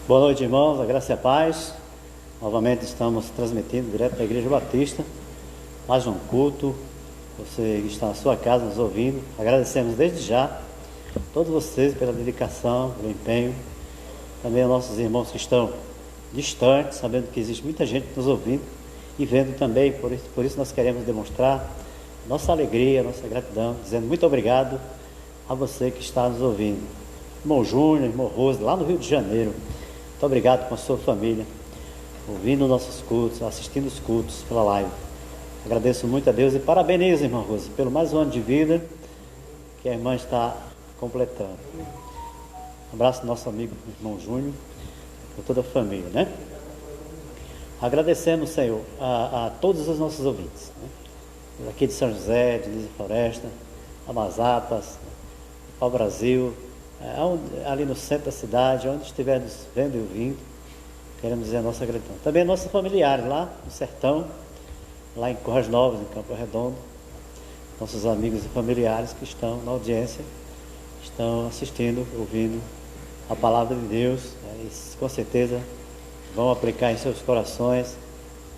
Boa noite, irmãos, a graça e a paz. Novamente estamos transmitindo direto da Igreja Batista, mais um culto. Você que está na sua casa nos ouvindo, agradecemos desde já a todos vocês pela dedicação, pelo empenho. Também aos nossos irmãos que estão distantes, sabendo que existe muita gente nos ouvindo e vendo também. Por isso nós queremos demonstrar nossa alegria, nossa gratidão, dizendo muito obrigado a você que está nos ouvindo. Irmão Júnior, irmão Rose, lá no Rio de Janeiro, muito obrigado com a sua família, ouvindo nossos cultos, assistindo os cultos pela live. Agradeço muito a Deus e parabenizo, irmã Rose, pelo mais um ano de vida que a irmã está completando. Um abraço do nosso amigo irmão Júnior, por toda a família, né? Agradecemos, Senhor, a todos os nossos ouvintes, né? Aqui de São José, de Nisa Floresta, Amazapas, ao Brasil, ali no centro da cidade, onde estiver nos vendo e ouvindo, queremos dizer a nossa gratidão. Também nossos familiares lá no sertão, lá em Corras Novas, em Campo Redondo, nossos amigos e familiares que estão na audiência, estão assistindo, ouvindo a palavra de Deus, e com certeza vão aplicar em seus corações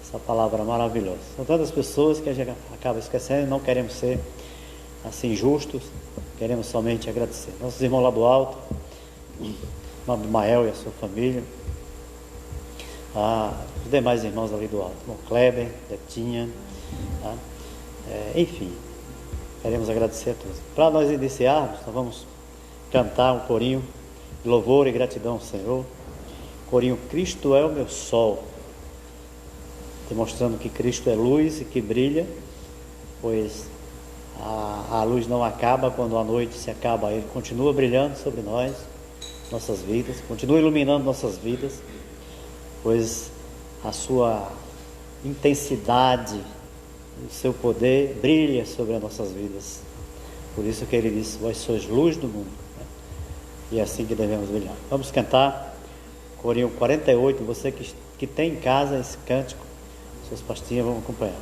essa palavra maravilhosa. São tantas pessoas que a gente acaba esquecendo, não queremos ser assim justos, queremos somente agradecer. Nossos irmãos lá do alto, o Mael e a sua família, os demais irmãos ali do alto, o irmão Kleber, Betinha, tá? Enfim, queremos agradecer a todos. Para nós iniciarmos, nós vamos cantar um corinho de louvor e gratidão ao Senhor. Corinho Cristo é o meu sol, demonstrando que Cristo é luz e que brilha, pois a luz não acaba quando a noite se acaba, Ele continua brilhando sobre nós, nossas vidas, continua iluminando nossas vidas, pois a sua intensidade, o seu poder brilha sobre as nossas vidas. Por isso que Ele diz: vós sois luz do mundo, né? E é assim que devemos brilhar. Vamos cantar Corinho 48, você que tem em casa esse cântico, suas pastinhas vão acompanhar.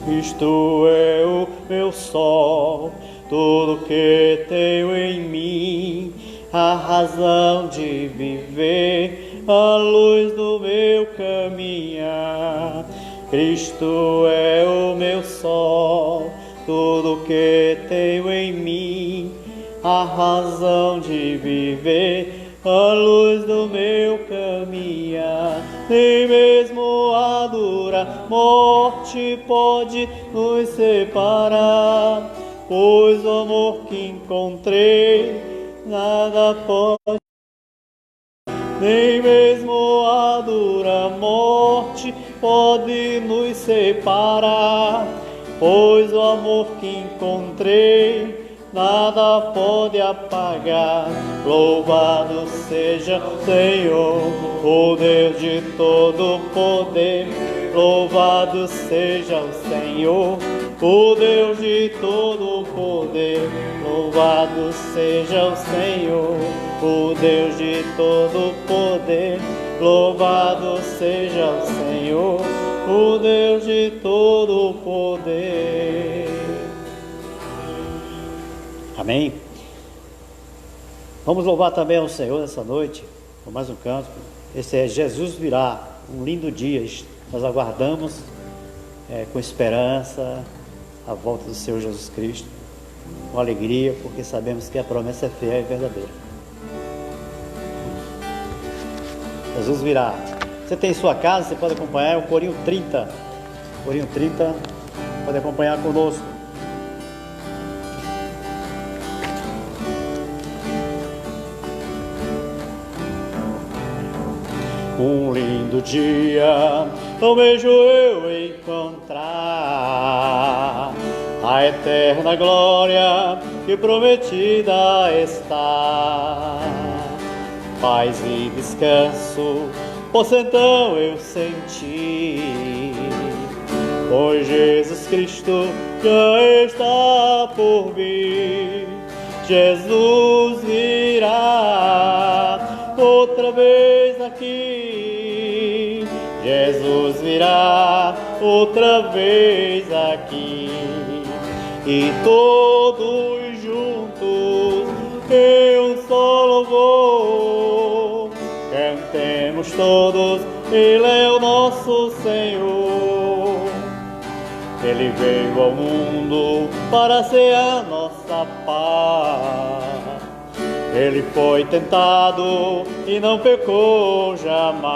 Cristo é o meu sol, tudo que tenho em mim, a razão de viver, a luz do meu caminhar. Cristo é o meu sol, tudo que tenho em mim, a razão de viver, a luz do meu caminhar. Nem mesmo a dura morte pode nos separar, pois o amor que encontrei nada pode. Nem mesmo a dura morte pode nos separar, pois o amor que encontrei nada pode apagar. Louvado seja o Senhor, o Deus de todo poder. Louvado seja o Senhor, o Deus de todo poder. Louvado seja o Senhor, o Deus de todo poder. Louvado seja o Senhor, o Deus de todo poder. Amém? Vamos louvar também ao Senhor nessa noite, com mais um canto. Esse é Jesus Virá, um lindo dia. Nós aguardamos com esperança a volta do Senhor Jesus Cristo, com alegria, porque sabemos que a promessa é fiel e verdadeira. Jesus virá. Você tem em sua casa, você pode acompanhar, é o Corinho 30. Corinho 30, pode acompanhar conosco. Um lindo dia almejo eu encontrar a eterna glória que prometida está. Paz e descanso posso então eu sentir, pois Jesus Cristo já está por vir. Jesus virá outra vez aqui, Jesus virá virá outra vez aqui, e todos juntos em um só louvor cantemos todos: Ele é o nosso Senhor. Ele veio ao mundo para ser a nossa paz. Ele foi tentado e não pecou jamais.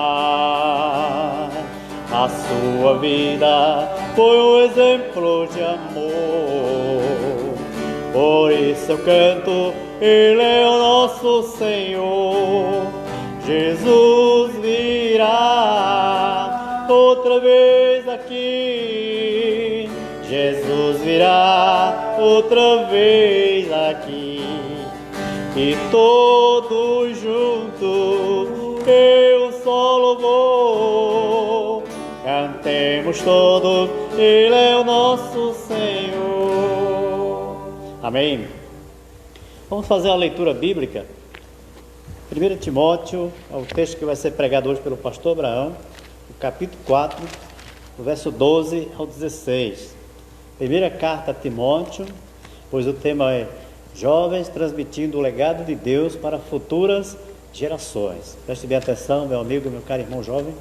A sua vida foi um exemplo de amor. Por isso eu canto: Ele é o nosso Senhor. Jesus virá outra vez aqui. Jesus virá outra vez aqui, e todos juntos em um só louvor cantemos todos: Ele é o nosso Senhor. Amém. Vamos fazer uma leitura bíblica. 1 Timóteo é o texto que vai ser pregado hoje pelo pastor Abraão, o capítulo 4, do verso 12 ao 16. Primeira carta a Timóteo, pois o tema é Jovens transmitindo o legado de Deus para futuras gerações. Preste bem atenção, meu amigo, meu caro irmão jovem,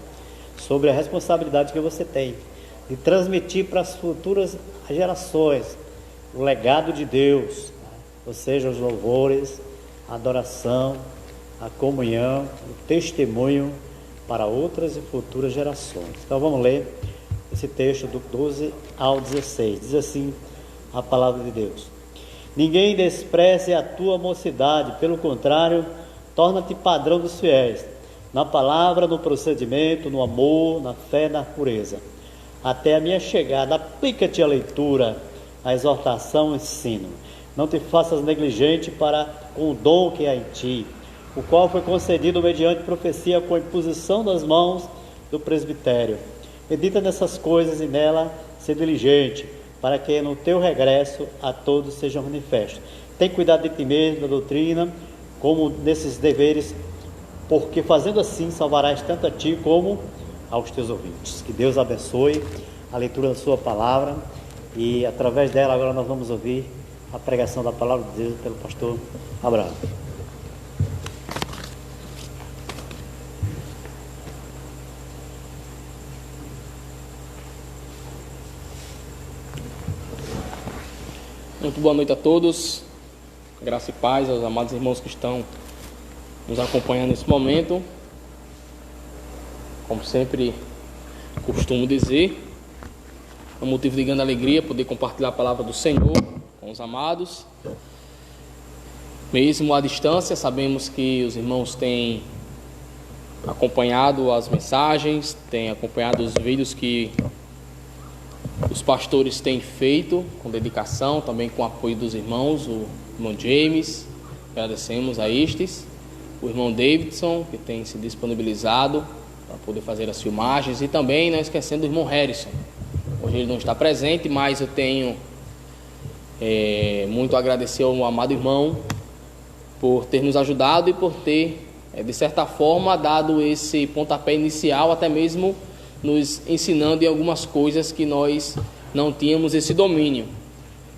sobre a responsabilidade que você tem de transmitir para as futuras gerações o legado de Deus, ou seja, os louvores, a adoração, a comunhão, o testemunho para outras e futuras gerações. Então vamos ler esse texto do 12 ao 16. Diz assim a palavra de Deus: Ninguém despreze a tua mocidade, pelo contrário, torna-te padrão dos fiéis, na palavra, no procedimento, no amor, na fé, na pureza. Até a minha chegada, aplica-te a leitura, a exortação, o ensino. Não te faças negligente para com o dom que há em ti, o qual foi concedido mediante profecia com a imposição das mãos do presbitério. Medita nessas coisas e nela ser diligente, para que no teu regresso a todos sejam manifestos. Tem cuidado de ti mesmo, da doutrina, como nesses deveres, porque fazendo assim salvarás tanto a ti como aos teus ouvintes. Que Deus abençoe a leitura da sua palavra, e através dela agora nós vamos ouvir a pregação da palavra de Deus pelo pastor Abraão. Muito boa noite a todos, graça e paz aos amados irmãos que estão nos acompanhando nesse momento. Como sempre costumo dizer, é um motivo de grande alegria poder compartilhar a palavra do Senhor com os amados. Mesmo à distância, sabemos que os irmãos têm acompanhado as mensagens, têm acompanhado os vídeos que os pastores têm feito com dedicação, também com o apoio dos irmãos, o irmão James, agradecemos a estes, o irmão Davidson, que tem se disponibilizado para poder fazer as filmagens, e também não esquecendo o irmão Harrison. Hoje ele não está presente, mas eu tenho muito a agradecer ao amado irmão por ter nos ajudado e por ter, de certa forma, dado esse pontapé inicial, até mesmo nos ensinando em algumas coisas que nós não tínhamos esse domínio.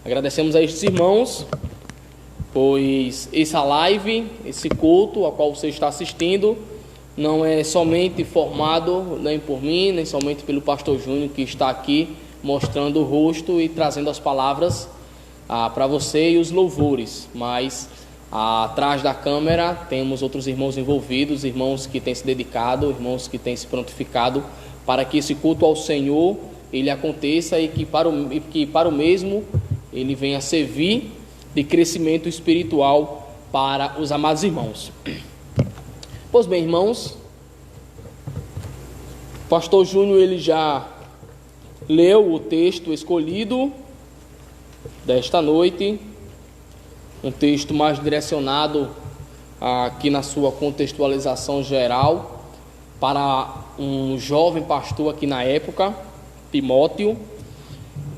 Agradecemos a estes irmãos, pois essa live, esse culto ao qual você está assistindo, não é somente formado nem por mim, nem somente pelo pastor Júnior, que está aqui mostrando o rosto e trazendo as palavras para você e os louvores, mas atrás da câmera temos outros irmãos envolvidos, irmãos que têm se dedicado, irmãos que têm se prontificado para que esse culto ao Senhor ele aconteça, e que para o mesmo ele venha servir de crescimento espiritual para os amados irmãos. Pois bem, irmãos, o pastor Júnior ele já leu o texto escolhido desta noite, um texto mais direcionado aqui na sua contextualização geral para um jovem pastor aqui na época, Timóteo,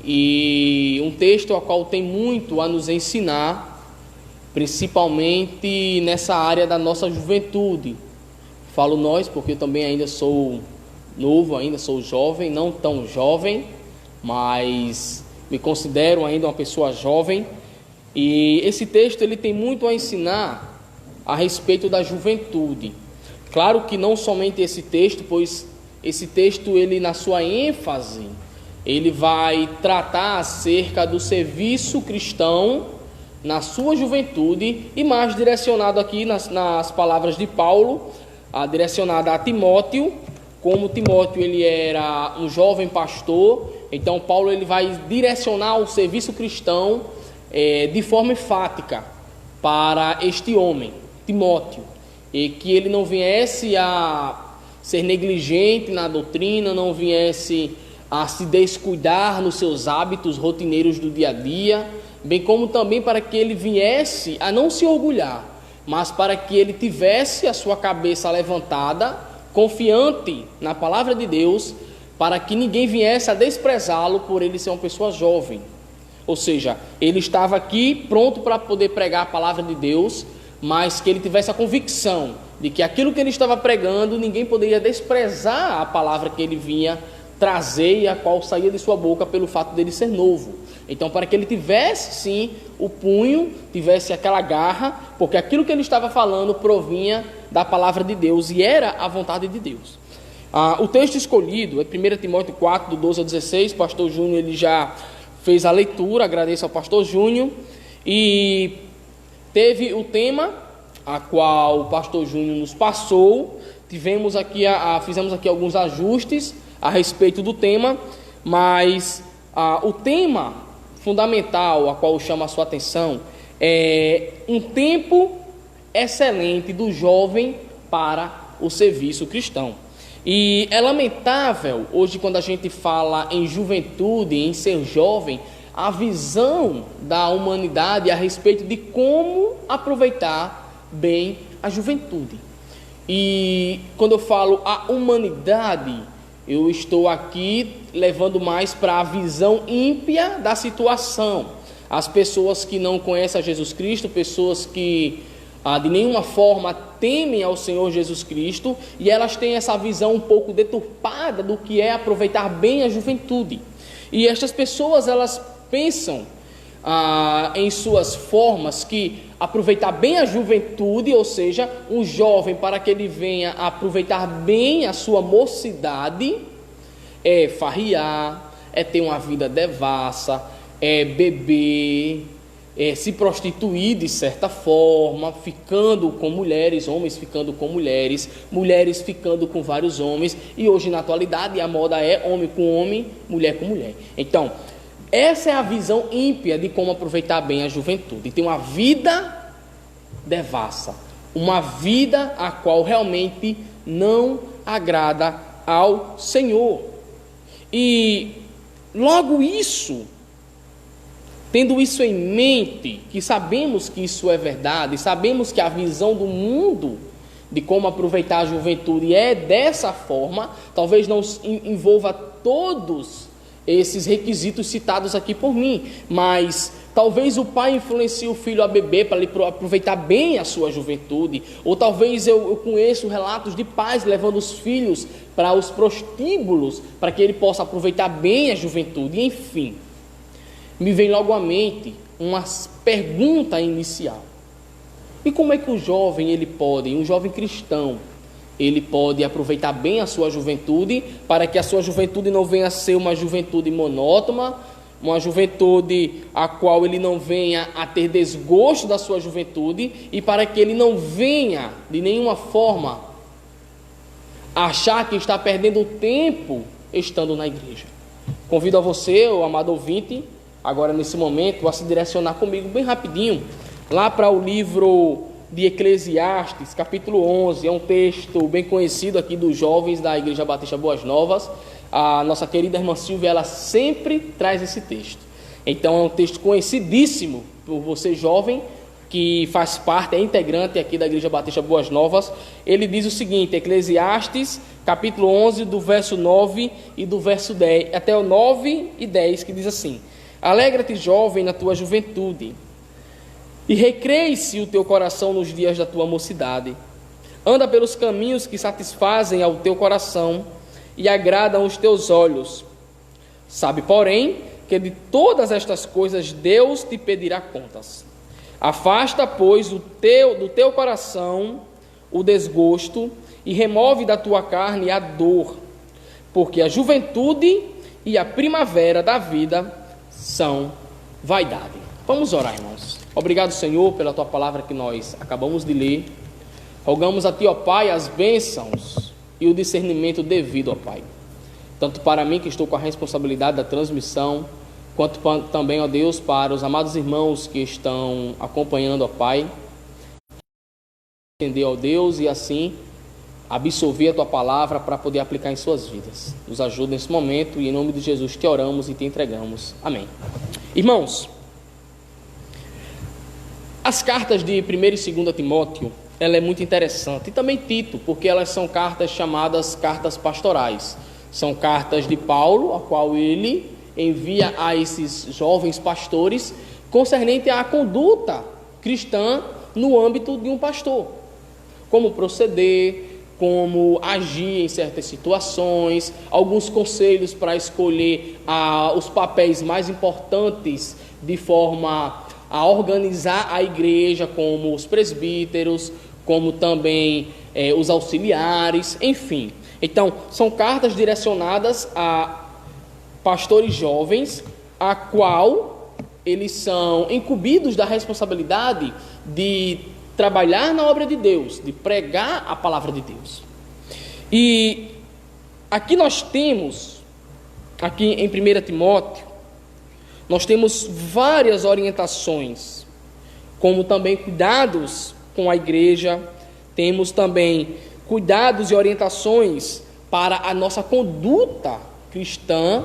e um texto ao qual tem muito a nos ensinar, principalmente nessa área da nossa juventude. Falo nós porque eu também ainda sou novo ainda, sou jovem, não tão jovem, mas me considero ainda uma pessoa jovem. E esse texto ele tem muito a ensinar a respeito da juventude. Claro que não somente esse texto, pois esse texto, ele na sua ênfase, ele vai tratar acerca do serviço cristão na sua juventude, e mais direcionado aqui nas palavras de Paulo, direcionada a Timóteo. Como Timóteo ele era um jovem pastor, então Paulo ele vai direcionar o serviço cristão de forma enfática para este homem, Timóteo, e que ele não viesse a ser negligente na doutrina, não viesse a se descuidar nos seus hábitos rotineiros do dia a dia, bem como também para que ele viesse a não se orgulhar, mas para que ele tivesse a sua cabeça levantada, confiante na palavra de Deus, para que ninguém viesse a desprezá-lo por ele ser uma pessoa jovem. Ou seja, ele estava aqui pronto para poder pregar a palavra de Deus, mas que ele tivesse a convicção de que aquilo que ele estava pregando, ninguém poderia desprezar a palavra que ele vinha trazer e a qual saía de sua boca pelo fato dele ser novo. Então, para que ele tivesse sim o punho, tivesse aquela garra, porque aquilo que ele estava falando provinha da palavra de Deus e era a vontade de Deus. O texto escolhido é 1 Timóteo 4, do 12 ao 16. O pastor Júnior ele já fez a leitura, agradeço ao pastor Júnior, e teve o tema a qual o pastor Júnior nos passou. Fizemos aqui alguns ajustes a respeito do tema, mas o tema fundamental a qual chama a sua atenção é um tempo excelente do jovem para o serviço cristão. E é lamentável hoje, quando a gente fala em juventude, em ser jovem, a visão da humanidade a respeito de como aproveitar bem a juventude. E quando eu falo a humanidade, eu estou aqui levando mais para a visão ímpia da situação. As pessoas que não conhecem a Jesus Cristo, pessoas que de nenhuma forma temem ao Senhor Jesus Cristo, e elas têm essa visão um pouco deturpada do que é aproveitar bem a juventude. E estas pessoas, elas pensam em suas formas que aproveitar bem a juventude, ou seja, um jovem, para que ele venha aproveitar bem a sua mocidade, é farriar, é ter uma vida devassa, é beber, se prostituir de certa forma, ficando com mulheres, homens ficando com mulheres, mulheres ficando com vários homens, e hoje na atualidade a moda é homem com homem, mulher com mulher. Então, essa é a visão ímpia de como aproveitar bem a juventude. Tem uma vida devassa, uma vida a qual realmente não agrada ao Senhor. E logo isso, tendo isso em mente, que sabemos que isso é verdade, sabemos que a visão do mundo de como aproveitar a juventude é dessa forma, talvez não envolva todos esses requisitos citados aqui por mim, mas talvez o pai influencie o filho a beber para ele aproveitar bem a sua juventude, ou talvez eu conheço relatos de pais levando os filhos para os prostíbulos para que ele possa aproveitar bem a juventude. Enfim, me vem logo à mente uma pergunta inicial: e como é que um jovem um jovem cristão, ele pode aproveitar bem a sua juventude, para que a sua juventude não venha a ser uma juventude monótona, uma juventude a qual ele não venha a ter desgosto da sua juventude, e para que ele não venha de nenhuma forma achar que está perdendo tempo estando na igreja? Convido a você, o amado ouvinte, agora nesse momento, a se direcionar comigo bem rapidinho lá para o livro de Eclesiastes, capítulo 11, é um texto bem conhecido aqui dos jovens da Igreja Batista Boas Novas. A nossa querida irmã Silvia, ela sempre traz esse texto. Então é um texto conhecidíssimo por você jovem, que faz parte, é integrante aqui da Igreja Batista Boas Novas. Ele diz o seguinte, Eclesiastes, capítulo 11, do verso 9 e do verso 10, até o 9 e 10, que diz assim: Alegra-te, jovem, na tua juventude, e recreie-se o teu coração nos dias da tua mocidade. Anda pelos caminhos que satisfazem ao teu coração, e agradam os teus olhos. Sabe, porém, que de todas estas coisas Deus te pedirá contas. Afasta, pois, do teu coração o desgosto e remove da tua carne a dor, porque a juventude e a primavera da vida são vaidade. Vamos orar, irmãos. Obrigado, Senhor, pela tua palavra que nós acabamos de ler. Rogamos a ti, ó Pai, as bênçãos e o discernimento devido, ó Pai, tanto para mim, que estou com a responsabilidade da transmissão, quanto também, ó Deus, para os amados irmãos que estão acompanhando, ó Pai, entender, ó Deus, e assim absorver a tua palavra para poder aplicar em suas vidas. Nos ajuda nesse momento e em nome de Jesus te oramos e te entregamos. Amém. Irmãos, as cartas de 1 e 2 Timóteo, ela é muito interessante, e também Tito, porque elas são cartas chamadas cartas pastorais. São cartas de Paulo, a qual ele envia a esses jovens pastores concernente à conduta cristã no âmbito de um pastor. Como proceder, como agir em certas situações, alguns conselhos para escolher os papéis mais importantes de forma a organizar a igreja, como os presbíteros, como também os auxiliares, enfim. Então, são cartas direcionadas a pastores jovens, a qual eles são incumbidos da responsabilidade de trabalhar na obra de Deus, de pregar a palavra de Deus. E aqui nós temos, aqui em 1 Timóteo, nós temos várias orientações, como também cuidados com a igreja, temos também cuidados e orientações para a nossa conduta cristã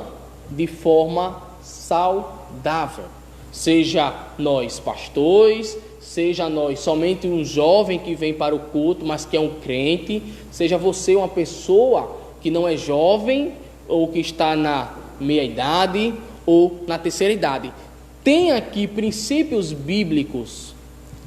de forma saudável. Seja nós pastores, seja nós somente um jovem que vem para o culto, mas que é um crente, seja você uma pessoa que não é jovem ou que está na meia-idade ou na terceira idade. Tem aqui princípios bíblicos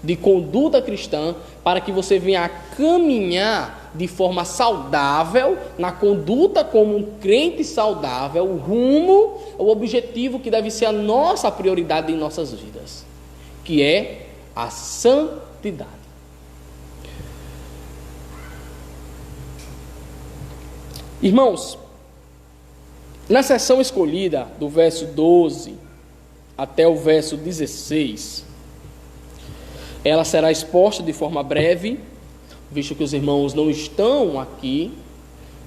de conduta cristã para que você venha a caminhar de forma saudável, na conduta como um crente saudável, o rumo, o objetivo que deve ser a nossa prioridade em nossas vidas, que é a santidade. Irmãos, na seção escolhida do verso 12 até o verso 16, ela será exposta de forma breve, visto que os irmãos não estão aqui,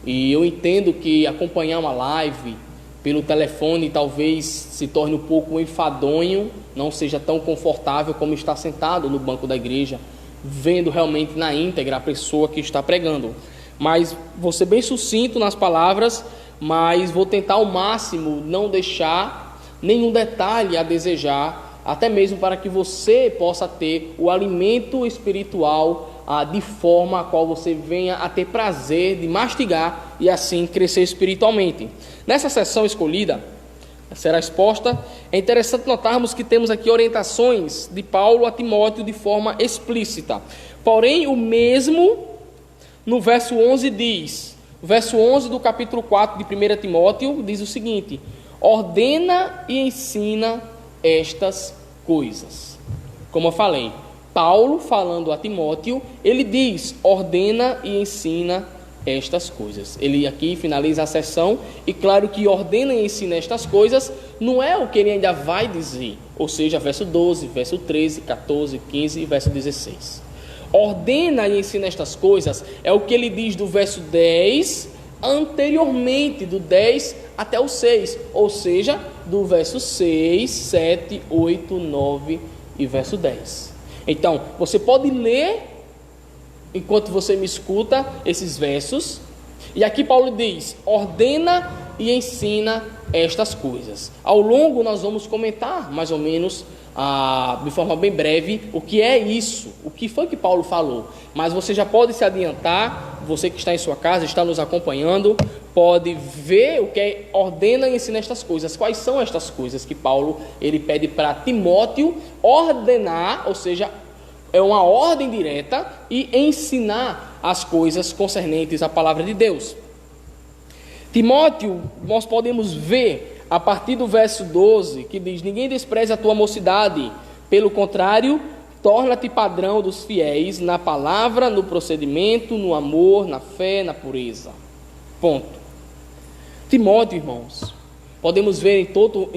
e eu entendo que acompanhar uma live pelo telefone talvez se torne um pouco enfadonho, não seja tão confortável como estar sentado no banco da igreja, vendo realmente na íntegra a pessoa que está pregando. Mas vou ser bem sucinto nas palavras, mas vou tentar ao máximo não deixar nenhum detalhe a desejar, até mesmo para que você possa ter o alimento espiritual de forma a qual você venha a ter prazer de mastigar e assim crescer espiritualmente. Nessa sessão escolhida, será exposta, é interessante notarmos que temos aqui orientações de Paulo a Timóteo de forma explícita. Porém, o mesmo no verso 11 diz, o verso 11 do capítulo 4 de 1 Timóteo diz o seguinte: ordena e ensina estas coisas. Como eu falei, Paulo falando a Timóteo, ele diz, ordena e ensina estas coisas. Ele aqui finaliza a sessão, e claro que ordena e ensina estas coisas não é o que ele ainda vai dizer, ou seja, verso 12, verso 13, 14, 15 e verso 16. Ordena e ensina estas coisas é o que ele diz do verso 10 anteriormente, do 10 até o 6, ou seja, do verso 6, 7, 8, 9 e verso 10. Então, você pode ler, enquanto você me escuta, esses versos, e aqui Paulo diz, ordena e ensina estas coisas. Ao longo nós vamos comentar, mais ou menos, de forma bem breve, o que é isso, o que foi que Paulo falou. Mas você já pode se adiantar, você que está em sua casa, está nos acompanhando, pode ver o que é ordena e ensina estas coisas. Quais são estas coisas que Paulo ele pede para Timóteo ordenar, ou seja, é uma ordem direta, e ensinar as coisas concernentes à palavra de Deus. Timóteo, nós podemos ver a partir do verso 12, que diz: ninguém despreze a tua mocidade, pelo contrário, torna-te padrão dos fiéis na palavra, no procedimento, no amor, na fé, na pureza. Ponto. Timóteo, irmãos, podemos ver em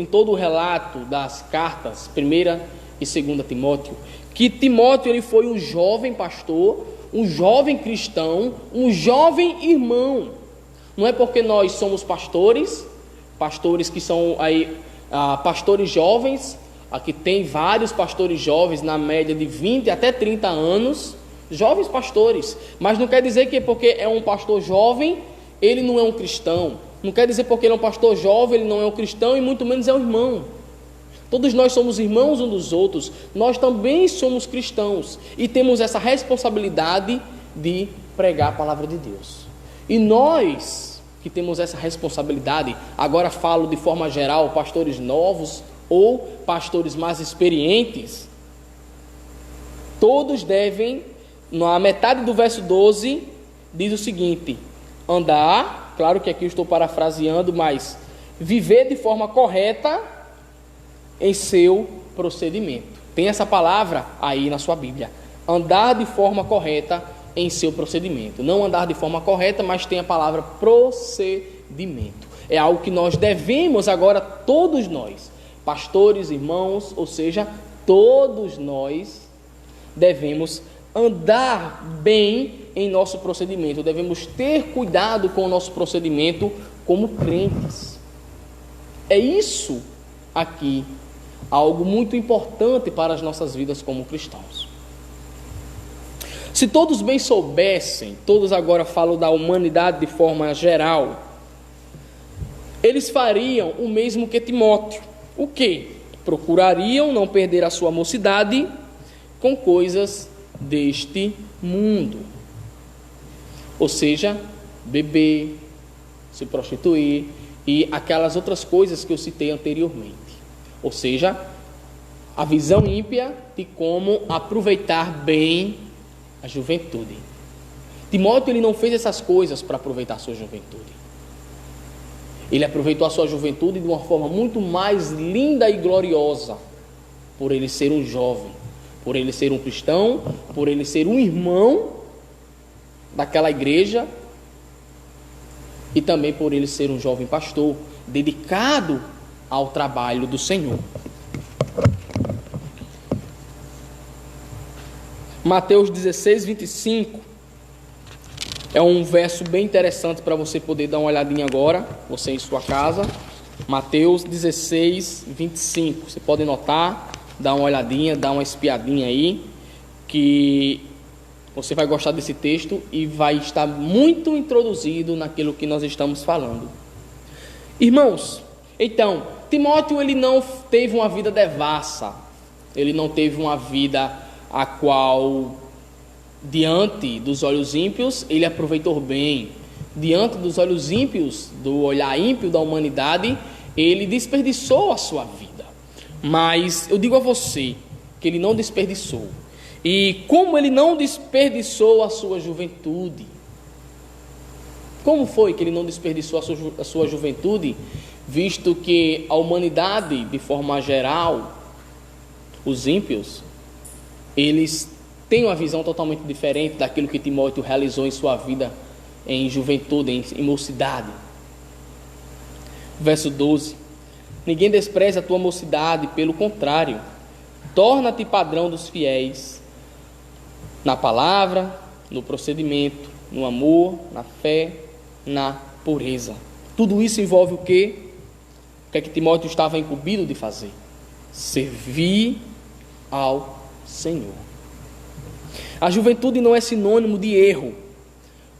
todo o relato das cartas, 1ª e 2ª Timóteo, que Timóteo ele foi um jovem pastor, um jovem cristão, um jovem irmão. Não é porque nós somos pastores que são aí pastores jovens, aqui tem vários pastores jovens na média de 20 até 30 anos, jovens pastores, mas não quer dizer que porque é um pastor jovem, ele não é um cristão. Não quer dizer porque ele é um pastor jovem, ele não é um cristão e muito menos é um irmão. Todos nós somos irmãos uns dos outros, nós também somos cristãos e temos essa responsabilidade de pregar a palavra de Deus. E nós que temos essa responsabilidade, agora falo de forma geral, pastores novos ou pastores mais experientes, todos devem, na metade do verso 12, diz o seguinte: andar, claro que aqui eu estou parafraseando, mas viver de forma correta em seu procedimento. Tem essa palavra aí na sua Bíblia, andar de forma correta em seu procedimento. Não andar de forma correta, mas tem a palavra procedimento. É algo que nós devemos agora, todos nós, pastores, irmãos, ou seja, todos nós devemos andar bem em nosso procedimento, devemos ter cuidado com o nosso procedimento como crentes. É isso aqui, algo muito importante para as nossas vidas como cristãos. Se todos bem soubessem, todos agora falam da humanidade de forma geral, eles fariam o mesmo que Timóteo. O quê? Procurariam não perder a sua mocidade com coisas deste mundo. Ou seja, beber, se prostituir e aquelas outras coisas que eu citei anteriormente. Ou seja, a visão ímpia de como aproveitar bem a juventude. Timóteo ele não fez essas coisas para aproveitar a sua juventude. Ele aproveitou a sua juventude de uma forma muito mais linda e gloriosa, por ele ser um jovem, por ele ser um cristão, por ele ser um irmão daquela igreja e também por ele ser um jovem pastor, dedicado ao trabalho do Senhor. Mateus 16, 25 é um verso bem interessante para você poder dar uma olhadinha agora, você em sua casa. Mateus 16, 25. Você pode notar, dar uma olhadinha, dar uma espiadinha aí, que você vai gostar desse texto e vai estar muito introduzido naquilo que nós estamos falando. Irmãos, então, Timóteo ele não teve uma vida devassa, ele não teve uma vida a qual, diante dos olhos ímpios, ele aproveitou bem. Diante dos olhos ímpios, do olhar ímpio da humanidade, ele desperdiçou a sua vida. Mas eu digo a você que ele não desperdiçou. E como ele não desperdiçou a sua juventude? Como foi que ele não desperdiçou a sua juventude? Visto que a humanidade, de forma geral, os ímpios, eles têm uma visão totalmente diferente daquilo que Timóteo realizou em sua vida em juventude, em mocidade. Verso 12: ninguém despreze a tua mocidade, pelo contrário, torna-te padrão dos fiéis, na palavra, no procedimento, no amor, na fé, na pureza. Tudo isso envolve o quê? O que é que Timóteo estava incumbido de fazer? Servir ao Senhor. A juventude não é sinônimo de erro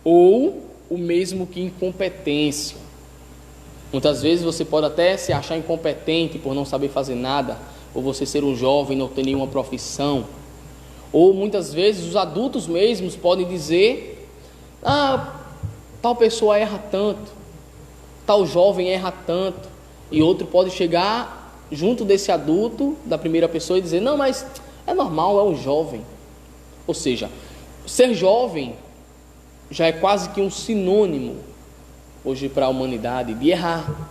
ou o mesmo que incompetência. Muitas vezes você pode até se achar incompetente por não saber fazer nada, ou você ser um jovem e não ter nenhuma profissão, ou muitas vezes os adultos mesmos podem dizer: tal pessoa erra tanto, tal jovem erra tanto, e outro pode chegar junto desse adulto, da primeira pessoa, e dizer: não, mas é normal, é um jovem. Ou seja, ser jovem já é quase que um sinônimo, hoje para a humanidade, de errar.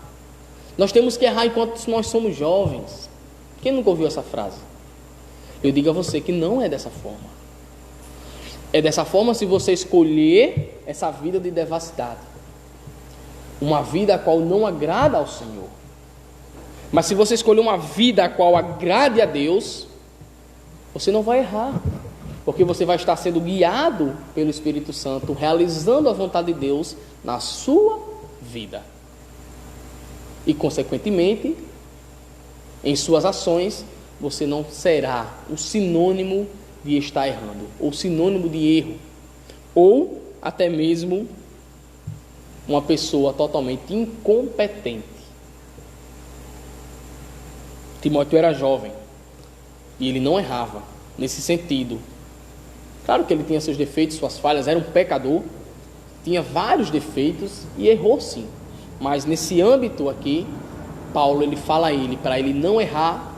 Nós temos que errar enquanto nós somos jovens. Quem nunca ouviu essa frase? Eu digo a você que não é dessa forma. É dessa forma se você escolher essa vida de devassidade. Uma vida a qual não agrada ao Senhor. Mas se você escolher uma vida a qual agrade a Deus, você não vai errar. Porque você vai estar sendo guiado pelo Espírito Santo, realizando a vontade de Deus na sua vida. E, consequentemente, em suas ações, você não será o sinônimo de estar errando, ou sinônimo de erro, ou até mesmo uma pessoa totalmente incompetente. Timóteo era jovem e ele não errava nesse sentido. Claro que ele tinha seus defeitos, suas falhas, era um pecador, tinha vários defeitos e errou sim. Mas nesse âmbito aqui, Paulo ele fala a ele para ele não errar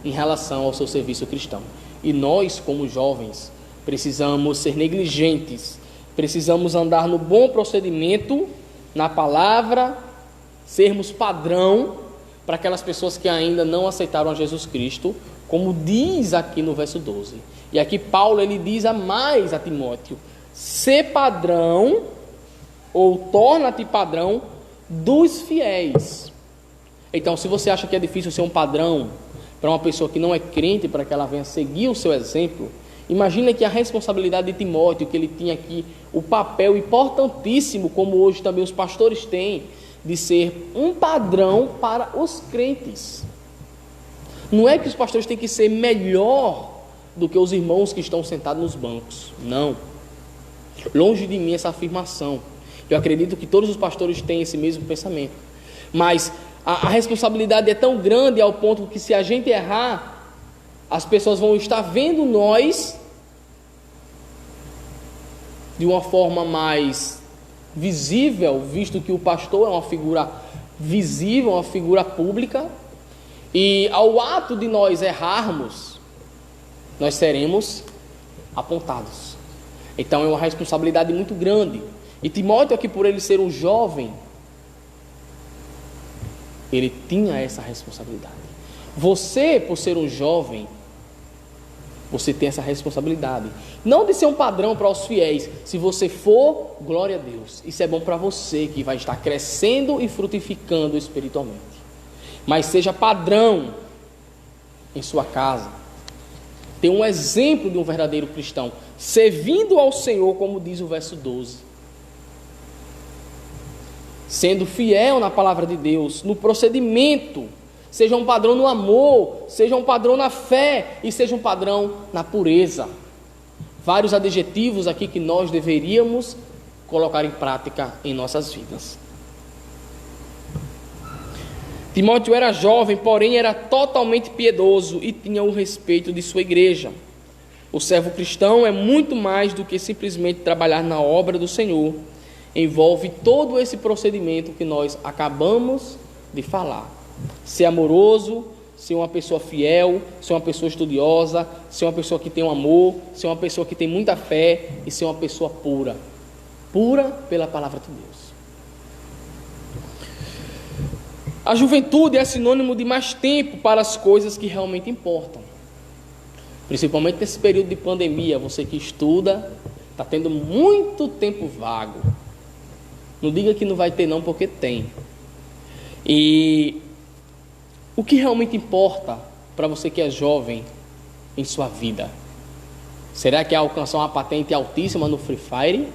em relação ao seu serviço cristão. E nós, como jovens, precisamos ser negligentes, precisamos andar no bom procedimento, na palavra, sermos padrão para aquelas pessoas que ainda não aceitaram a Jesus Cristo, como diz aqui no verso 12. E aqui Paulo ele diz a mais a Timóteo: ser padrão, ou torna-te padrão dos fiéis. Então, se você acha que é difícil ser um padrão para uma pessoa que não é crente, para que ela venha seguir o seu exemplo, imagina que a responsabilidade de Timóteo, que ele tinha aqui o papel importantíssimo, como hoje também os pastores têm, de ser um padrão para os crentes. Não é que os pastores têm que ser melhor do que os irmãos que estão sentados nos bancos. Não. Longe de mim essa afirmação. Eu acredito que todos os pastores têm esse mesmo pensamento. Mas a responsabilidade é tão grande ao ponto que se a gente errar, as pessoas vão estar vendo nós de uma forma mais visível, visto que o pastor é uma figura visível, uma figura pública, e ao ato de nós errarmos, nós seremos apontados. Então é uma responsabilidade muito grande. E Timóteo aqui, por ele ser um jovem, ele tinha essa responsabilidade. Você, por ser um jovem, você tem essa responsabilidade. Não de ser um padrão para os fiéis. Se você for, glória a Deus. Isso é bom para você, que vai estar crescendo e frutificando espiritualmente. Mas seja padrão em sua casa. Tenha um exemplo de um verdadeiro cristão, servindo ao Senhor, como diz o verso 12. Sendo fiel na palavra de Deus, no procedimento. Seja um padrão no amor, seja um padrão na fé e seja um padrão na pureza. Vários adjetivos aqui que nós deveríamos colocar em prática em nossas vidas. Timóteo era jovem, porém era totalmente piedoso e tinha o respeito de sua igreja. O servo cristão é muito mais do que simplesmente trabalhar na obra do Senhor. Envolve todo esse procedimento que nós acabamos de falar. Ser amoroso, ser uma pessoa fiel, ser uma pessoa estudiosa, ser uma pessoa que tem um amor, ser uma pessoa que tem muita fé e ser uma pessoa pura. Pura pela palavra de Deus. A juventude é sinônimo de mais tempo para as coisas que realmente importam. Principalmente nesse período de pandemia, você que estuda, está tendo muito tempo vago. Não diga que não vai ter não, porque tem. E o que realmente importa para você que é jovem em sua vida? Será que é alcançar uma patente altíssima no Free Fire?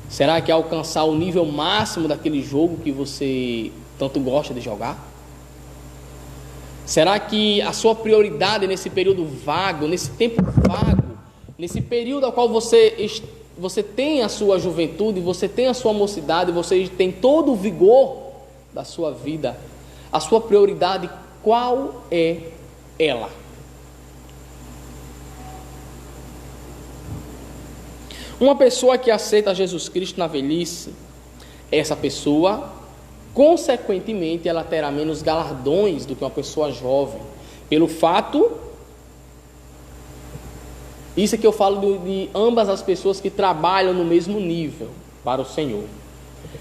Será que é alcançar o nível máximo daquele jogo que você tanto gosta de jogar? Será que a sua prioridade nesse período vago, nesse tempo vago, nesse período ao qual você tem a sua juventude, você tem a sua mocidade, você tem todo o vigor da sua vida, a sua prioridade, qual é ela? Uma pessoa que aceita Jesus Cristo na velhice, essa pessoa, consequentemente, ela terá menos galardões do que uma pessoa jovem, pelo fato, isso é que eu falo de ambas as pessoas que trabalham no mesmo nível para o Senhor.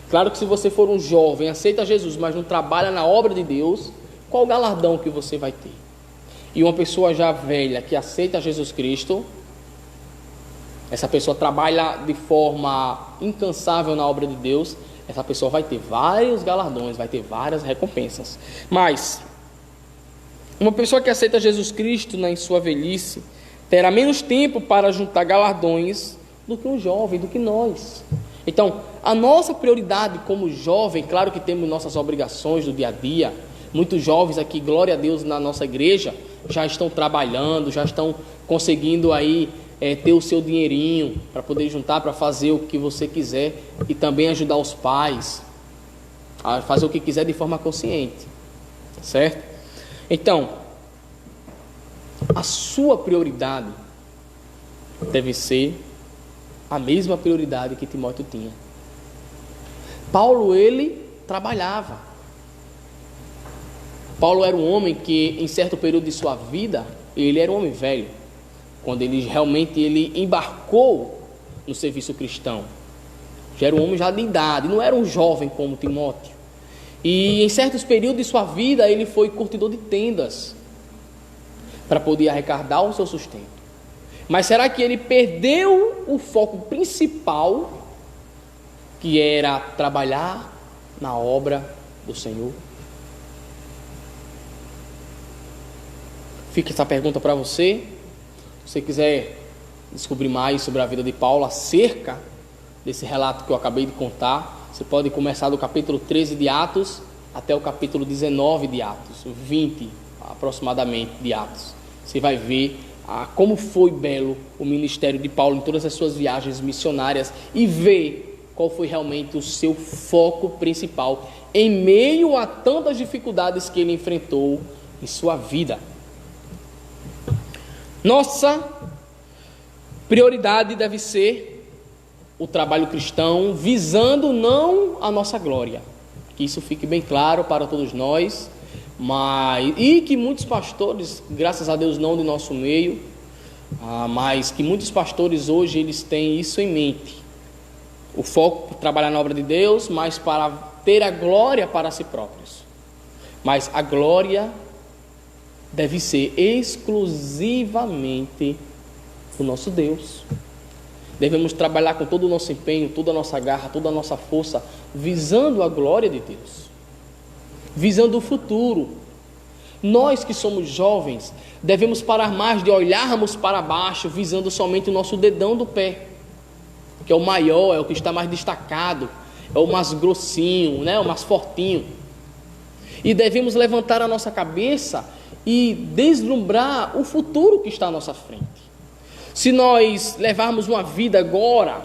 Claro que se você for um jovem, aceita Jesus, mas não trabalha na obra de Deus, qual o galardão que você vai ter? E uma pessoa já velha que aceita Jesus Cristo, essa pessoa trabalha de forma incansável na obra de Deus, essa pessoa vai ter vários galardões, vai ter várias recompensas. Mas uma pessoa que aceita Jesus Cristo em sua velhice terá menos tempo para juntar galardões do que um jovem, do que nós. Então, a nossa prioridade como jovem, claro que temos nossas obrigações do dia a dia. Muitos jovens aqui, glória a Deus, na nossa igreja, já estão trabalhando, já estão conseguindo aí ter o seu dinheirinho para poder juntar, para fazer o que você quiser e também ajudar os pais a fazer o que quiser de forma consciente, certo? Então, a sua prioridade deve ser a mesma prioridade que Timóteo tinha. Paulo, ele trabalhava. Paulo era um homem que, em certo período de sua vida, ele era um homem velho, quando ele realmente embarcou no serviço cristão. Já era um homem já de idade, não era um jovem como Timóteo. E em certos períodos de sua vida, ele foi curtidor de tendas, para poder arrecadar o seu sustento. Mas será que ele perdeu o foco principal, que era trabalhar na obra do Senhor? Fica essa pergunta para você. Se você quiser descobrir mais sobre a vida de Paulo, acerca desse relato que eu acabei de contar, você pode começar do capítulo 13 de Atos até o capítulo 19 de Atos, 20 aproximadamente de Atos. Você vai ver como foi belo o ministério de Paulo em todas as suas viagens missionárias e ver qual foi realmente o seu foco principal em meio a tantas dificuldades que ele enfrentou em sua vida. Nossa prioridade deve ser o trabalho cristão, visando não a nossa glória. Que isso fique bem claro para todos nós. E que muitos pastores, graças a Deus não de nosso meio, mas que muitos pastores hoje eles têm isso em mente. O foco trabalhar na obra de Deus, mas para ter a glória para si próprios. Mas a glória deve ser exclusivamente do nosso Deus. Devemos trabalhar com todo o nosso empenho, toda a nossa garra, toda a nossa força, visando a glória de Deus, visando o futuro. Nós que somos jovens, devemos parar mais de olharmos para baixo, visando somente o nosso dedão do pé, que é o maior, é o que está mais destacado, é o mais grossinho, né? O mais fortinho. E devemos levantar a nossa cabeça e deslumbrar o futuro que está à nossa frente. Se nós levarmos uma vida agora,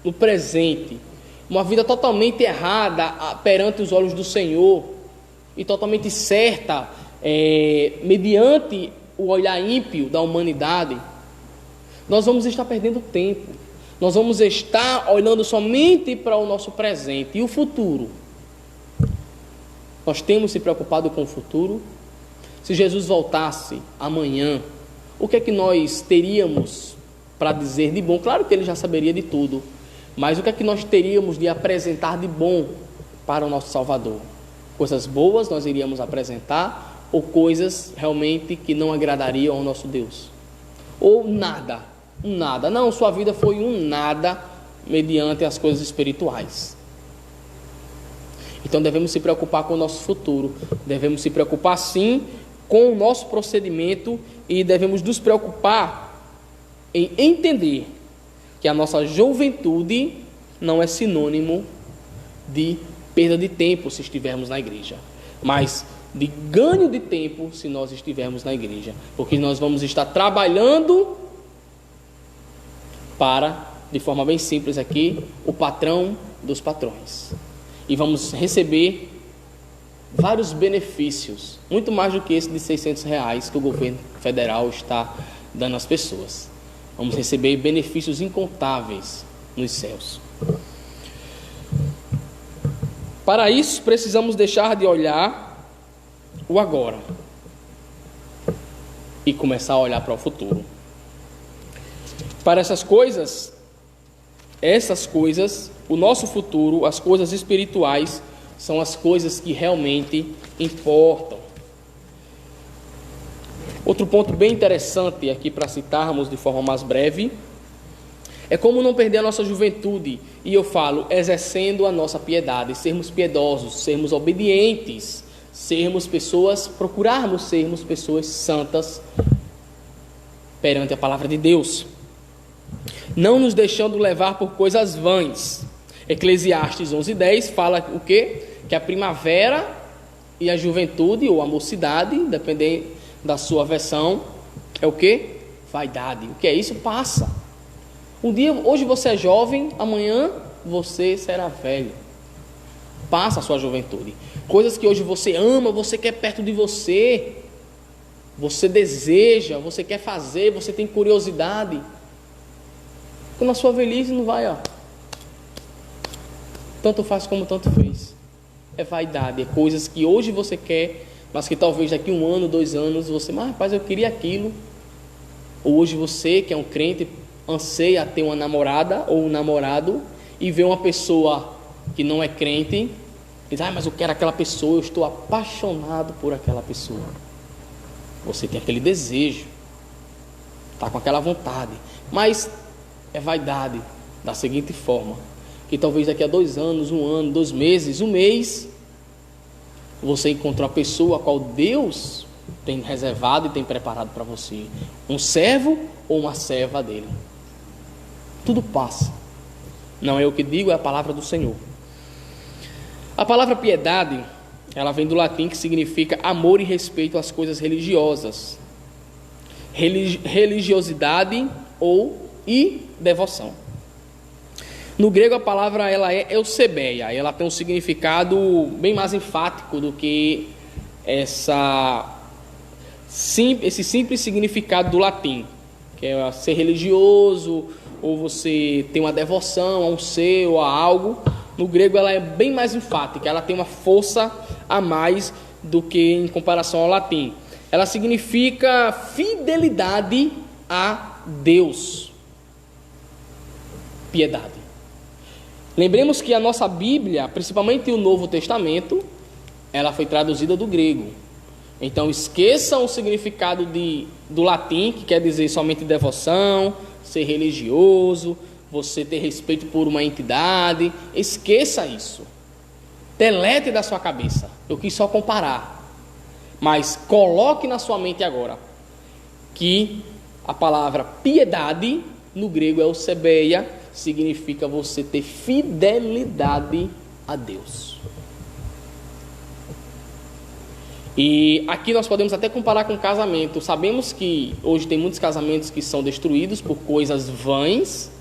no presente, uma vida totalmente errada perante os olhos do Senhor e totalmente certa, mediante o olhar ímpio da humanidade, nós vamos estar perdendo tempo. Nós vamos estar olhando somente para o nosso presente e o futuro. Nós temos se preocupado com o futuro? Se Jesus voltasse amanhã, o que é que nós teríamos para dizer de bom? Claro que ele já saberia de tudo, mas o que é que nós teríamos de apresentar de bom para o nosso Salvador? Coisas boas nós iríamos apresentar ou coisas realmente que não agradariam ao nosso Deus? Ou nada, um nada. Não, sua vida foi um nada mediante as coisas espirituais. Então devemos se preocupar com o nosso futuro, devemos se preocupar sim com o nosso procedimento e devemos nos preocupar em entender que a nossa juventude não é sinônimo de perda de tempo se estivermos na igreja, mas de ganho de tempo se nós estivermos na igreja, porque nós vamos estar trabalhando para, de forma bem simples aqui, o patrão dos patrões, e vamos receber vários benefícios, muito mais do que esse de R$600 que o governo federal está dando às pessoas. Vamos receber benefícios incontáveis nos céus. Para isso, precisamos deixar de olhar o agora e começar a olhar para o futuro. Para essas coisas o nosso futuro, as coisas espirituais, são as coisas que realmente importam. Outro ponto bem interessante aqui para citarmos de forma mais breve é como não perder a nossa juventude, e eu falo, exercendo a nossa piedade, sermos piedosos, sermos obedientes, procurarmos sermos pessoas santas perante a palavra de Deus, não nos deixando levar por coisas vãs. Eclesiastes 11:10 fala o quê? Que a primavera e a juventude, ou a mocidade, dependendo da sua versão, é o quê? Vaidade. O que é isso? Passa. Hoje você é jovem, amanhã você será velho. Passa a sua juventude. Coisas que hoje você ama, você quer perto de você, você deseja, você quer fazer, você tem curiosidade. Quando na sua velhice não vai, tanto faz como tanto fez. É vaidade, é coisas que hoje você quer, mas que talvez daqui 1 ano, 2 anos, mas rapaz, eu queria aquilo. Ou hoje você, que é um crente, anseia ter uma namorada ou um namorado e vê uma pessoa que não é crente e diz, mas eu quero aquela pessoa, eu estou apaixonado por aquela pessoa. Você tem aquele desejo, está com aquela vontade, mas é vaidade da seguinte forma, que talvez daqui a 2 anos, 1 ano, 2 meses, 1 mês, você encontrou a pessoa a qual Deus tem reservado e tem preparado para você, um servo ou uma serva dele. Tudo passa. Não é eu que digo, é a palavra do Senhor. A palavra piedade, ela vem do latim, que significa amor e respeito às coisas religiosas, religiosidade e devoção. No grego a palavra ela é eusebeia, ela tem um significado bem mais enfático do que esse simples significado do latim, que é ser religioso, ou você tem uma devoção a um ser ou a algo. No grego ela é bem mais enfática, ela tem uma força a mais do que em comparação ao latim. Ela significa fidelidade a Deus. Piedade. Lembremos que a nossa Bíblia, principalmente o Novo Testamento, ela foi traduzida do grego. Então esqueçam o significado do latim, que quer dizer somente devoção, ser religioso, você ter respeito por uma entidade. Esqueça isso. Delete da sua cabeça. Eu quis só comparar. Mas coloque na sua mente agora que a palavra piedade, no grego é eusebeia, significa você ter fidelidade a Deus. E aqui nós podemos até comparar com casamento. Sabemos que hoje tem muitos casamentos que são destruídos por coisas vãs,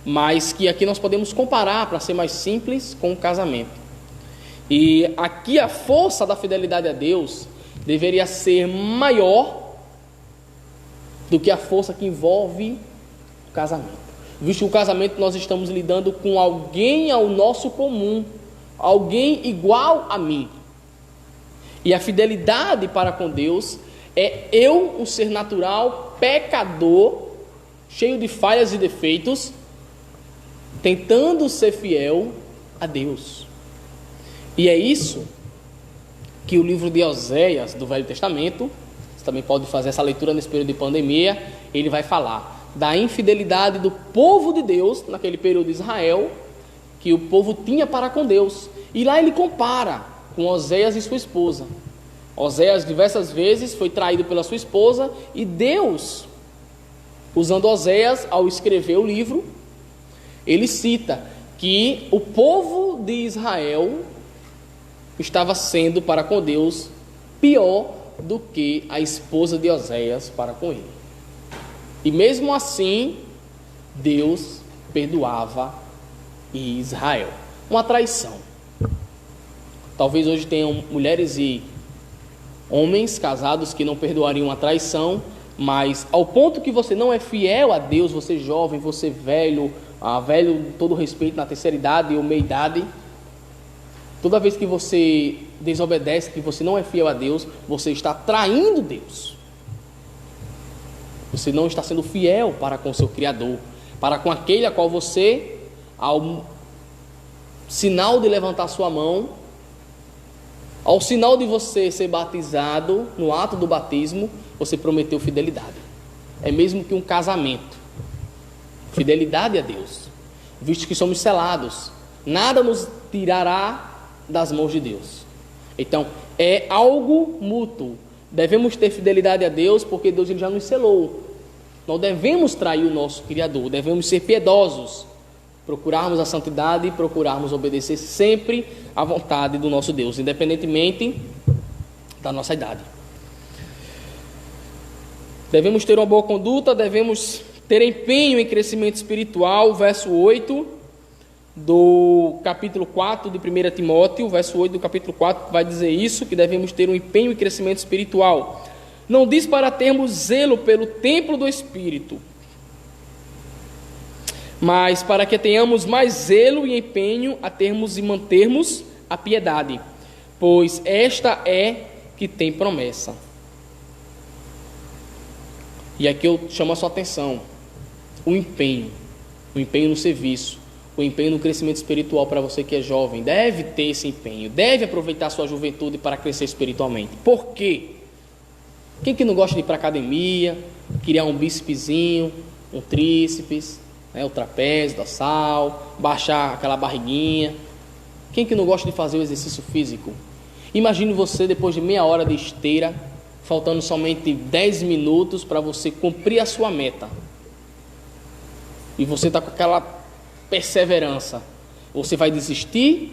mas que aqui nós podemos comparar, para ser mais simples, com o casamento. E aqui a força da fidelidade a Deus deveria ser maior do que a força que envolve o casamento. Visto que o casamento nós estamos lidando com alguém ao nosso comum, alguém igual a mim. E a fidelidade para com Deus é eu, um ser natural, pecador, cheio de falhas e defeitos, tentando ser fiel a Deus. E é isso que o livro de Oséias, do Velho Testamento, você também pode fazer essa leitura nesse período de pandemia, ele vai falar da infidelidade do povo de Deus, naquele período de Israel, que o povo tinha para com Deus. E lá ele compara com Oséias e sua esposa. Oséias diversas vezes foi traído pela sua esposa, e Deus, usando Oséias ao escrever o livro, ele cita que o povo de Israel estava sendo para com Deus pior do que a esposa de Oséias para com ele. E mesmo assim, Deus perdoava Israel. Uma traição. Talvez hoje tenham mulheres e homens casados que não perdoariam a traição, mas ao ponto que você não é fiel a Deus, você jovem, você velho, velho todo respeito na terceira idade ou meia idade, toda vez que você desobedece, que você não é fiel a Deus, você está traindo Deus. Você não está sendo fiel para com o seu Criador, para com aquele a qual você, ao sinal de levantar sua mão, ao sinal de você ser batizado, no ato do batismo, você prometeu fidelidade. É mesmo que um casamento. Fidelidade a Deus. Visto que somos selados, nada nos tirará das mãos de Deus. Então, é algo mútuo. Devemos ter fidelidade a Deus, porque Deus ele já nos selou. Não devemos trair o nosso Criador, devemos ser piedosos, procurarmos a santidade e procurarmos obedecer sempre à vontade do nosso Deus, independentemente da nossa idade. Devemos ter uma boa conduta, devemos ter empenho em crescimento espiritual, verso 8 do capítulo 4 de 1 Timóteo, verso 8 do capítulo 4 vai dizer isso, que devemos ter um empenho em crescimento espiritual. Não diz para termos zelo pelo templo do Espírito, mas para que tenhamos mais zelo e empenho a termos e mantermos a piedade, pois esta é que tem promessa. E aqui eu chamo a sua atenção, o empenho no serviço, o empenho no crescimento espiritual. Para você que é jovem, deve ter esse empenho, deve aproveitar a sua juventude para crescer espiritualmente. Por quê? Quem que não gosta de ir para a academia, criar um bícepszinho, um tríceps, o trapézio, dorsal, baixar aquela barriguinha? Quem que não gosta de fazer o exercício físico? Imagine você depois de meia hora de esteira, faltando somente 10 minutos para você cumprir a sua meta. E você está com aquela perseverança. Você vai desistir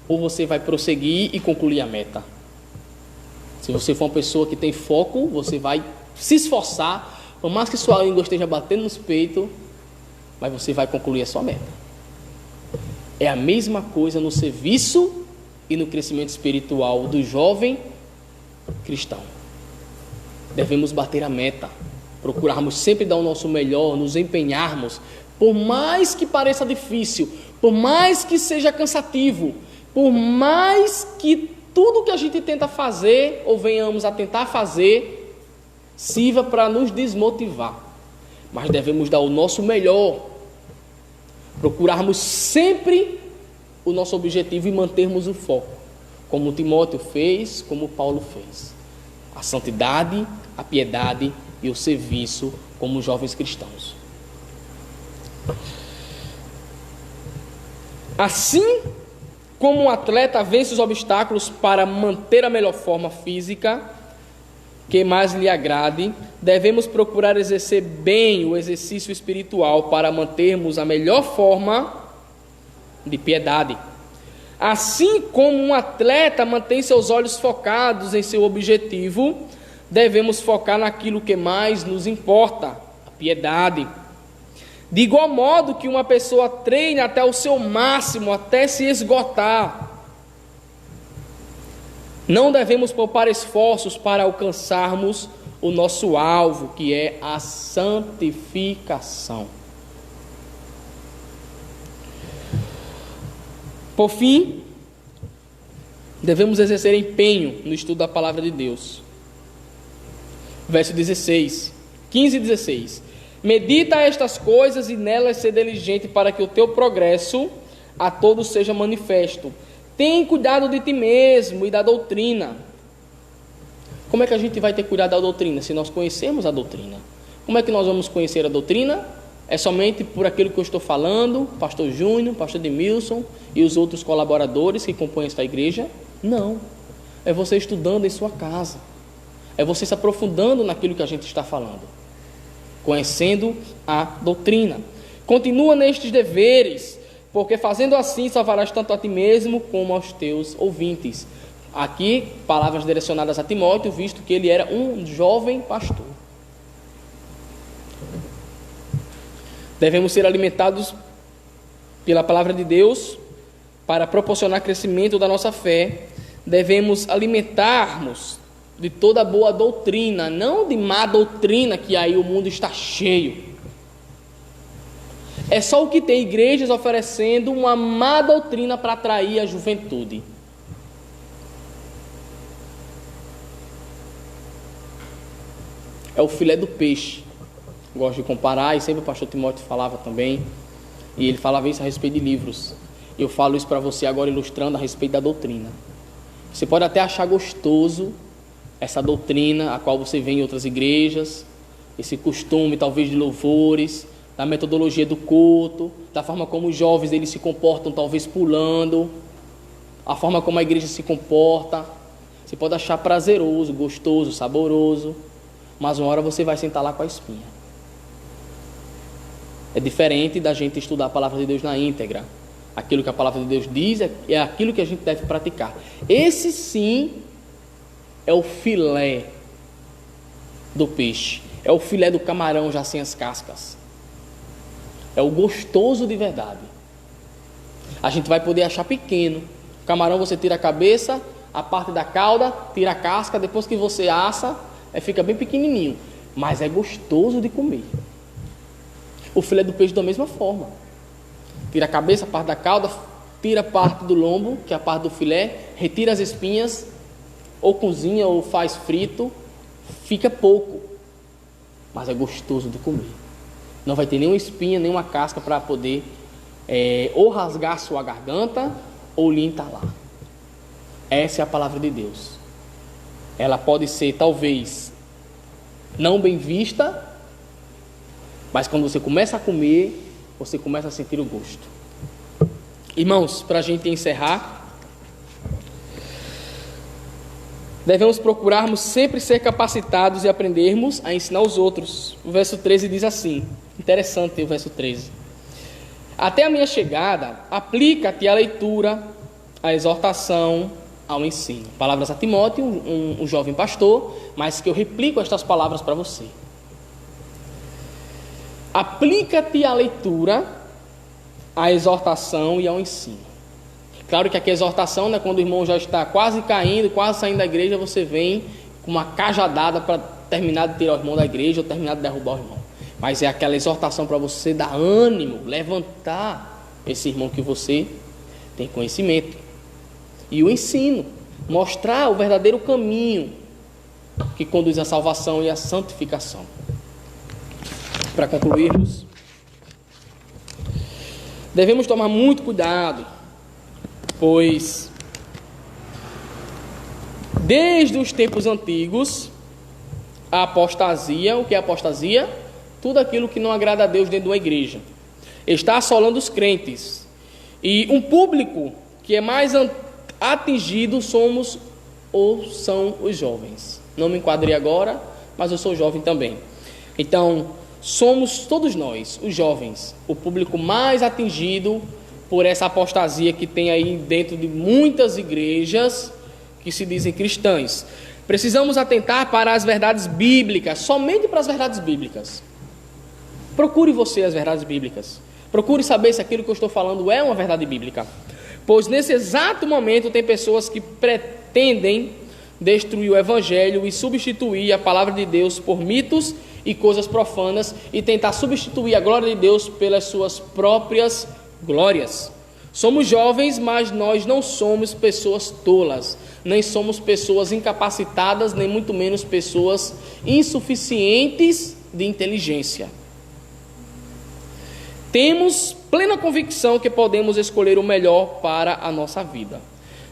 ou você vai prosseguir e concluir a meta? Se você for uma pessoa que tem foco, você vai se esforçar, por mais que sua língua esteja batendo nos peitos, mas você vai concluir a sua meta. É a mesma coisa no serviço e no crescimento espiritual do jovem cristão. Devemos bater a meta, procurarmos sempre dar o nosso melhor, nos empenharmos, por mais que pareça difícil, por mais que seja cansativo, por mais que tudo que a gente tenta fazer, ou venhamos a tentar fazer, sirva para nos desmotivar. Mas devemos dar o nosso melhor, procurarmos sempre o nosso objetivo e mantermos o foco, como Timóteo fez, como Paulo fez. A santidade, a piedade e o serviço como jovens cristãos. Assim como um atleta vence os obstáculos para manter a melhor forma física que mais lhe agrade, devemos procurar exercer bem o exercício espiritual para mantermos a melhor forma de piedade. Assim como um atleta mantém seus olhos focados em seu objetivo, devemos focar naquilo que mais nos importa, a piedade. De igual modo que uma pessoa treina até o seu máximo, até se esgotar, não devemos poupar esforços para alcançarmos o nosso alvo, que é a santificação. Por fim, devemos exercer empenho no estudo da palavra de Deus. Verso 16, 15 e 16. Medita estas coisas e nelas ser diligente, para que o teu progresso a todos seja manifesto. Tem cuidado de ti mesmo e da doutrina. Como é que a gente vai ter cuidado da doutrina? Se nós conhecermos a doutrina. Como é que nós vamos conhecer a doutrina? É somente por aquilo que eu estou falando, pastor Júnior, pastor Edmilson e os outros colaboradores que compõem esta igreja? Não. É você estudando em sua casa. É você se aprofundando naquilo que a gente está falando, conhecendo a doutrina. Continua nestes deveres, porque fazendo assim salvarás tanto a ti mesmo como aos teus ouvintes. Aqui, palavras direcionadas a Timóteo, visto que ele era um jovem pastor. Devemos ser alimentados pela palavra de Deus para proporcionar crescimento da nossa fé. Devemos alimentar-nos de toda boa doutrina, não de má doutrina, que aí o mundo está cheio. É só o que tem igrejas oferecendo uma má doutrina para atrair a juventude. É o filé do peixe. Gosto de comparar, e sempre o pastor Timóteo falava também, e ele falava isso a respeito de livros. Eu falo isso para você agora ilustrando a respeito da doutrina. Você pode até achar gostoso essa doutrina a qual você vê em outras igrejas, esse costume talvez de louvores, da metodologia do culto, da forma como os jovens eles se comportam, talvez pulando, a forma como a igreja se comporta. Você pode achar prazeroso, gostoso, saboroso, mas uma hora você vai sentar lá com a espinha. É diferente da gente estudar a palavra de Deus na íntegra. Aquilo que a palavra de Deus diz é aquilo que a gente deve praticar. Esse sim é o filé do peixe, é o filé do camarão já sem as cascas. É o gostoso de verdade. A gente vai poder achar pequeno. O camarão você tira a cabeça, a parte da cauda, tira a casca, depois que você assa, fica bem pequenininho. Mas é gostoso de comer. O filé do peixe da mesma forma. Tira a cabeça, a parte da cauda, tira a parte do lombo, que é a parte do filé, retira as espinhas, ou cozinha ou faz frito, fica pouco, mas é gostoso de comer. Não vai ter nenhuma espinha, nenhuma casca para poder ou rasgar a sua garganta ou lhe entalar. Essa é a palavra de Deus. Ela pode ser talvez não bem vista, mas quando você começa a comer, você começa a sentir o gosto. Irmãos, para a gente encerrar, devemos procurarmos sempre ser capacitados e aprendermos a ensinar os outros. O verso 13 diz assim, interessante o verso 13. Até a minha chegada, aplica-te à leitura, à exortação, ao ensino. Palavras a Timóteo, um jovem pastor, mas que eu replico estas palavras para você. Aplica-te à leitura, à exortação e ao ensino. Claro que aqui a exortação, né, quando o irmão já está quase caindo, quase saindo da igreja, você vem com uma cajadada para terminar de tirar o irmão da igreja ou terminar de derrubar o irmão. Mas é aquela exortação para você dar ânimo, levantar esse irmão que você tem conhecimento. E o ensino, mostrar o verdadeiro caminho que conduz à salvação e à santificação. Para concluirmos, devemos tomar muito cuidado, pois desde os tempos antigos, a apostasia, o que é apostasia? Tudo aquilo que não agrada a Deus dentro de uma igreja, está assolando os crentes. E um público que é mais atingido são os jovens. Não me enquadrei agora, mas eu sou jovem também. Então, somos todos nós, os jovens, o público mais atingido por essa apostasia que tem aí dentro de muitas igrejas que se dizem cristãs. Precisamos atentar para as verdades bíblicas, somente para as verdades bíblicas. Procure você as verdades bíblicas. Procure saber se aquilo que eu estou falando é uma verdade bíblica. Pois nesse exato momento tem pessoas que pretendem destruir o evangelho e substituir a palavra de Deus por mitos e coisas profanas e tentar substituir a glória de Deus pelas suas próprias glórias. Somos jovens, mas nós não somos pessoas tolas, nem somos pessoas incapacitadas, nem muito menos pessoas insuficientes de inteligência. Temos plena convicção que podemos escolher o melhor para a nossa vida.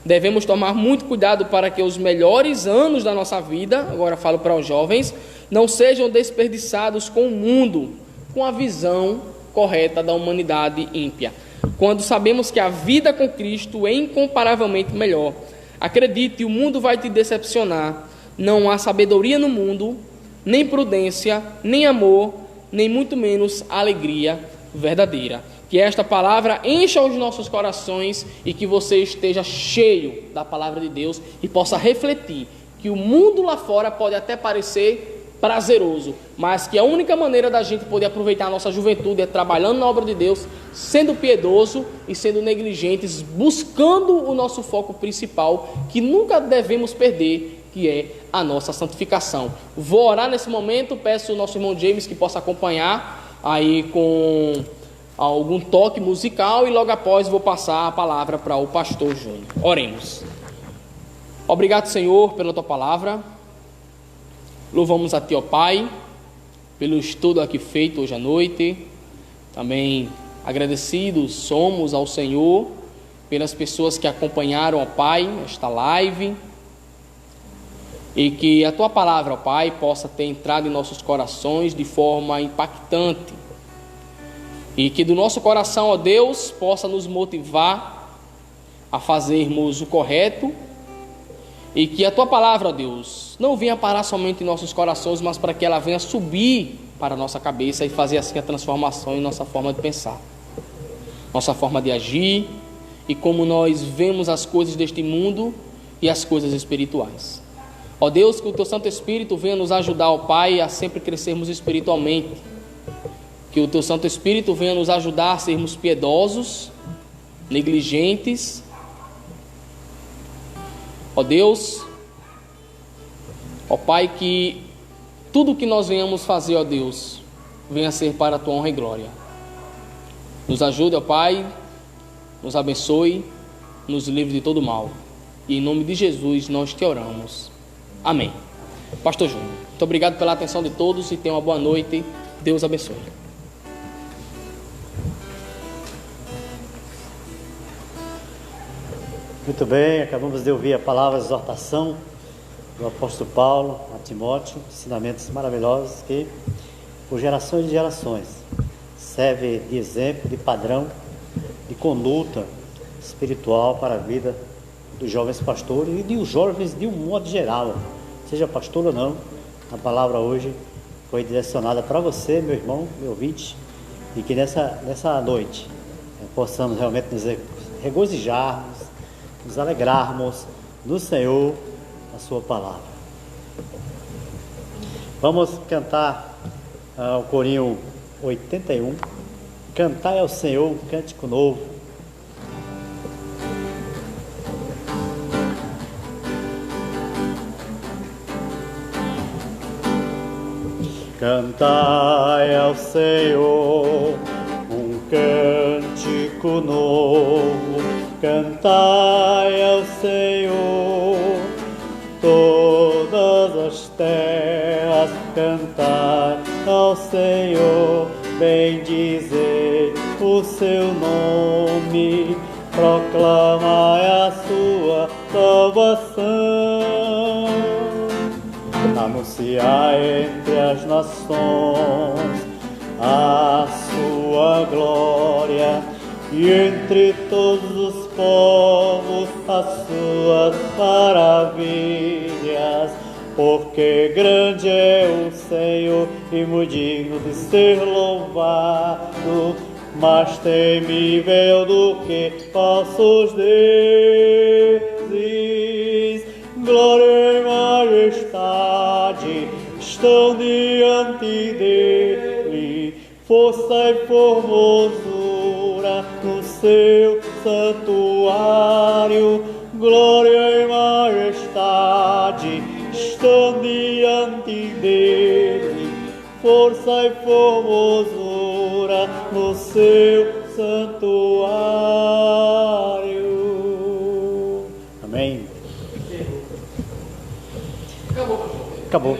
Devemos tomar muito cuidado para que os melhores anos da nossa vida, agora falo para os jovens, não sejam desperdiçados com o mundo, com a visão correta da humanidade ímpia. Quando sabemos que a vida com Cristo é incomparavelmente melhor, acredite, o mundo vai te decepcionar. Não há sabedoria no mundo, nem prudência, nem amor, nem muito menos alegria verdadeira. Que esta palavra encha os nossos corações e que você esteja cheio da palavra de Deus e possa refletir que o mundo lá fora pode até parecer prazeroso, mas que a única maneira da gente poder aproveitar a nossa juventude é trabalhando na obra de Deus, sendo piedoso e sendo negligentes, buscando o nosso foco principal, que nunca devemos perder, que é a nossa santificação. Vou orar nesse momento, peço ao nosso irmão James que possa acompanhar aí com algum toque musical e logo após vou passar a palavra para o pastor Júnior. Oremos. Obrigado, Senhor, pela tua palavra. Louvamos a Ti, ó Pai, pelo estudo aqui feito hoje à noite. Também agradecidos somos ao Senhor pelas pessoas que acompanharam, ó Pai, esta live, e que a Tua palavra, ó Pai, possa ter entrado em nossos corações de forma impactante, e que do nosso coração, ó Deus, possa nos motivar a fazermos o correto, e que a Tua palavra, ó Deus, não venha parar somente em nossos corações, mas para que ela venha subir para a nossa cabeça e fazer assim a transformação em nossa forma de pensar, nossa forma de agir, e como nós vemos as coisas deste mundo e as coisas espirituais. Ó Deus, que o Teu Santo Espírito venha nos ajudar, ó Pai, a sempre crescermos espiritualmente. Que o Teu Santo Espírito venha nos ajudar a sermos piedosos, negligentes. Ó Deus, ó Pai, que tudo que nós venhamos fazer, ó Deus, venha ser para a Tua honra e glória. Nos ajude, ó Pai, nos abençoe, nos livre de todo mal. E em nome de Jesus nós Te oramos. Amém. Pastor Júnior, muito obrigado pela atenção de todos e tenham uma boa noite. Deus abençoe. Muito bem, acabamos de ouvir a palavra de exortação do apóstolo Paulo a Timóteo, ensinamentos maravilhosos que, por gerações e gerações, serve de exemplo, de padrão, de conduta espiritual para a vida dos jovens pastores e dos jovens de um modo geral, seja pastor ou não. A palavra hoje foi direcionada para você, meu irmão, meu ouvinte, e que nessa noite possamos realmente nos regozijarmos, nos alegrarmos no Senhor, a Sua palavra. Vamos cantar o corinho 81, Cantai ao Senhor um cântico novo. Cantai ao Senhor um cântico novo, cantai ao Senhor todas as terras, cantai ao Senhor, bendizei o seu nome, proclamai a sua salvação. Anunciai entre as nações a sua glória, e entre todos os povos as suas maravilhas, porque grande é o Senhor e muito digno de ser louvado, mais temível do que falsos deuses. Glória e majestade estão diante dele, força e formosura no seu santuário. Glória e majestade estão diante dele, força e formosura no seu santuário. Amém. Acabou. Acabou.